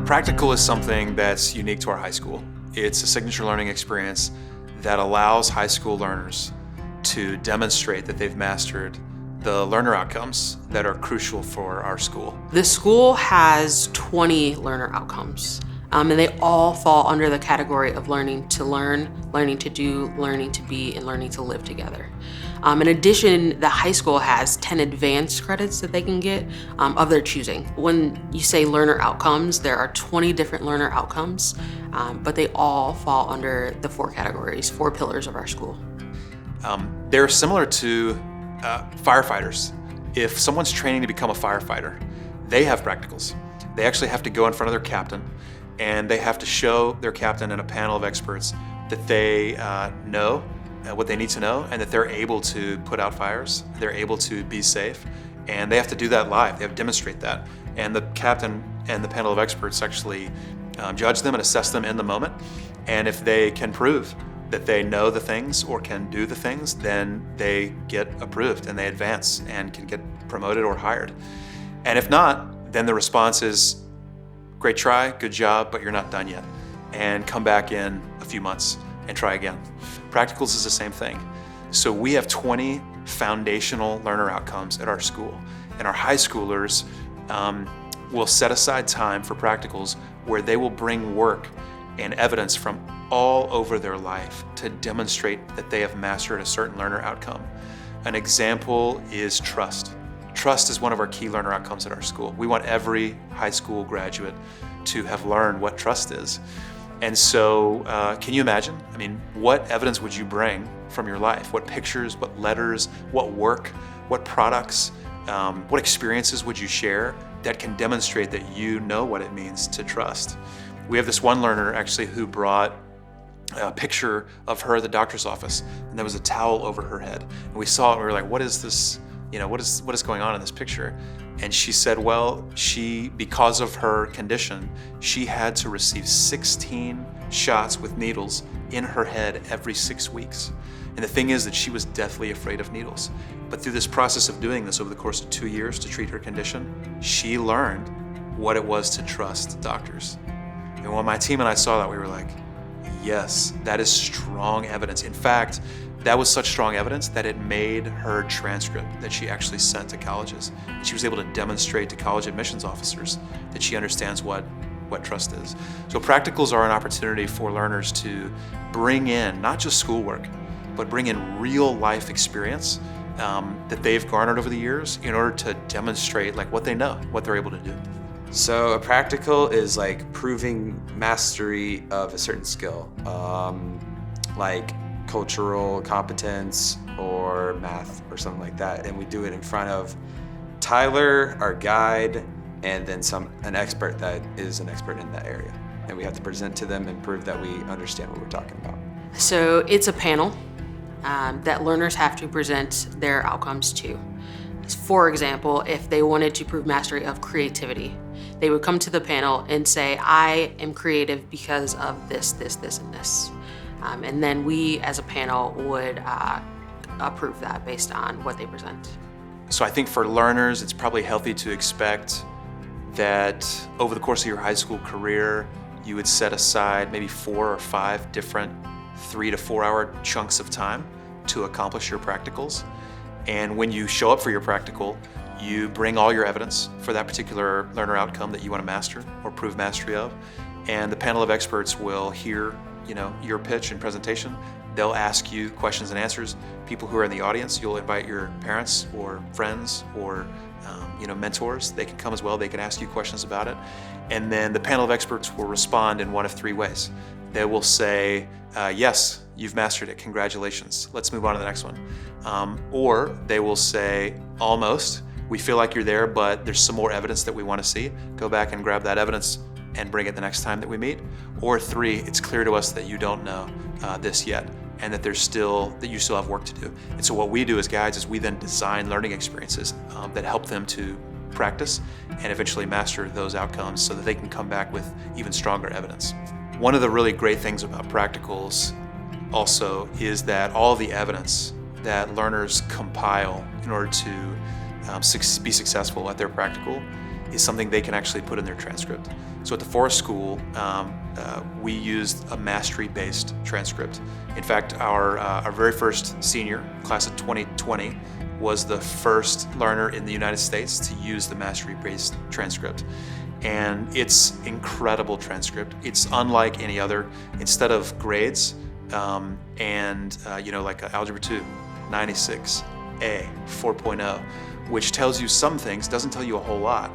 Practical is something that's unique to our high school. It's a signature learning experience that allows high school learners to demonstrate that they've mastered the learner outcomes that are crucial for our school. The school has 20 learner outcomes, and they all fall under the category of learning to learn, learning to do, learning to be, and learning to live together. In addition, the high school has 10 advanced credits that they can get of their choosing. When you say learner outcomes, there are 20 different learner outcomes, but they all fall under the 4 categories, 4 pillars of our school. They're similar to firefighters. If someone's training to become a firefighter, they have practicals. They actually have to go in front of their captain, and they have to show their captain and a panel of experts that they know what they need to know, and that they're able to put out fires, they're able to be safe, and they have to do that live. They have to demonstrate that. And the captain and the panel of experts actually judge them and assess them in the moment. And if they can prove that they know the things or can do the things, then they get approved and they advance and can get promoted or hired. And if not, then the response is, great try, good job, but you're not done yet. And come back in a few months and try again. Practicals is the same thing. So we have 20 foundational learner outcomes at our school, and our high schoolers will set aside time for practicals where they will bring work and evidence from all over their life to demonstrate that they have mastered a certain learner outcome. An example is trust. Trust is one of our key learner outcomes at our school. We want every high school graduate to have learned what trust is. And so, can you imagine? I mean, what evidence would you bring from your life? What pictures, what letters, what work, what products, what experiences would you share that can demonstrate that you know what it means to trust? We have this one learner actually who brought a picture of her at the doctor's office, and there was a towel over her head. And we saw it and we were like, what is this? You know, what is going on in this picture? And she said, well, because of her condition, she had to receive 16 shots with needles in her head every 6 weeks. And the thing is that she was deathly afraid of needles. But through this process of doing this over the course of 2 years to treat her condition, she learned what it was to trust doctors. And when my team and I saw that, we were like, yes, that is strong evidence. In fact, that was such strong evidence that it made her transcript that she actually sent to colleges. She was able to demonstrate to college admissions officers that she understands what trust is. So practicals are an opportunity for learners to bring in not just schoolwork, but bring in real life experience that they've garnered over the years in order to demonstrate like what they know, what they're able to do. So a practical is like proving mastery of a certain skill, like cultural competence or math or something like that. And we do it in front of Tyler, our guide, and then an expert that is an expert in that area. And we have to present to them and prove that we understand what we're talking about. So it's a panel that learners have to present their outcomes to. For example, if they wanted to prove mastery of creativity, they would come to the panel and say, I am creative because of this, this, this, and this. And then we as a panel would approve that based on what they present. So I think for learners, it's probably healthy to expect that over the course of your high school career, you would set aside maybe 4 or 5 different 3 to 4 hour chunks of time to accomplish your practicals. And when you show up for your practical, you bring all your evidence for that particular learner outcome that you want to master or prove mastery of. And the panel of experts will hear your pitch and presentation. They'll ask you questions and answers. People who are in the audience, you'll invite your parents or friends or mentors. They can come as well. They can ask you questions about it. And then the panel of experts will respond in one of 3 ways. They will say, yes, you've mastered it. Congratulations. Let's move on to the next one. Or they will say, almost. We feel like you're there, but there's some more evidence that we want to see. Go back and grab that evidence and bring it the next time that we meet. Or 3, it's clear to us that you don't know this yet, and that you still have work to do. And so what we do as guides is we then design learning experiences that help them to practice and eventually master those outcomes so that they can come back with even stronger evidence. One of the really great things about practicals also is that all the evidence that learners compile in order to be successful at their practical is something they can actually put in their transcript. So at the Forest School, we used a mastery-based transcript. In fact, our very first senior, class of 2020, was the first learner in the United States to use the mastery-based transcript. And it's incredible transcript. It's unlike any other. Instead of grades like Algebra 2, 96, A, 4.0, which tells you some things, doesn't tell you a whole lot.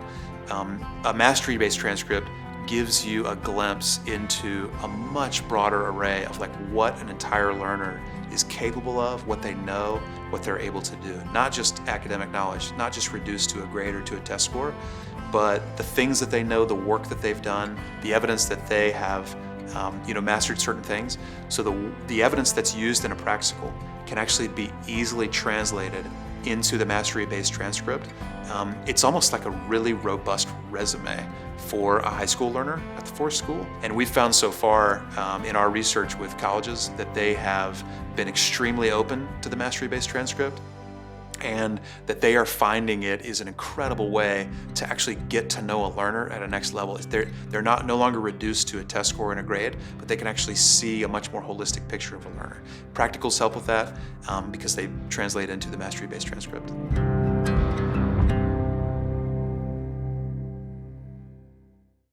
A mastery-based transcript gives you a glimpse into a much broader array of like what an entire learner is capable of, what they know, what they're able to do. Not just academic knowledge, not just reduced to a grade or to a test score, but the things that they know, the work that they've done, the evidence that they have mastered certain things. So the evidence that's used in a practical can actually be easily translated into the mastery-based transcript. It's almost like a really robust resume for a high school learner at the Forest School. And we've found so far in our research with colleges that they have been extremely open to the mastery-based transcript, and that they are finding it is an incredible way to actually get to know a learner at a next level. They're no longer reduced to a test score and a grade, but they can actually see a much more holistic picture of a learner. Practicals help with that because they translate into the mastery-based transcript.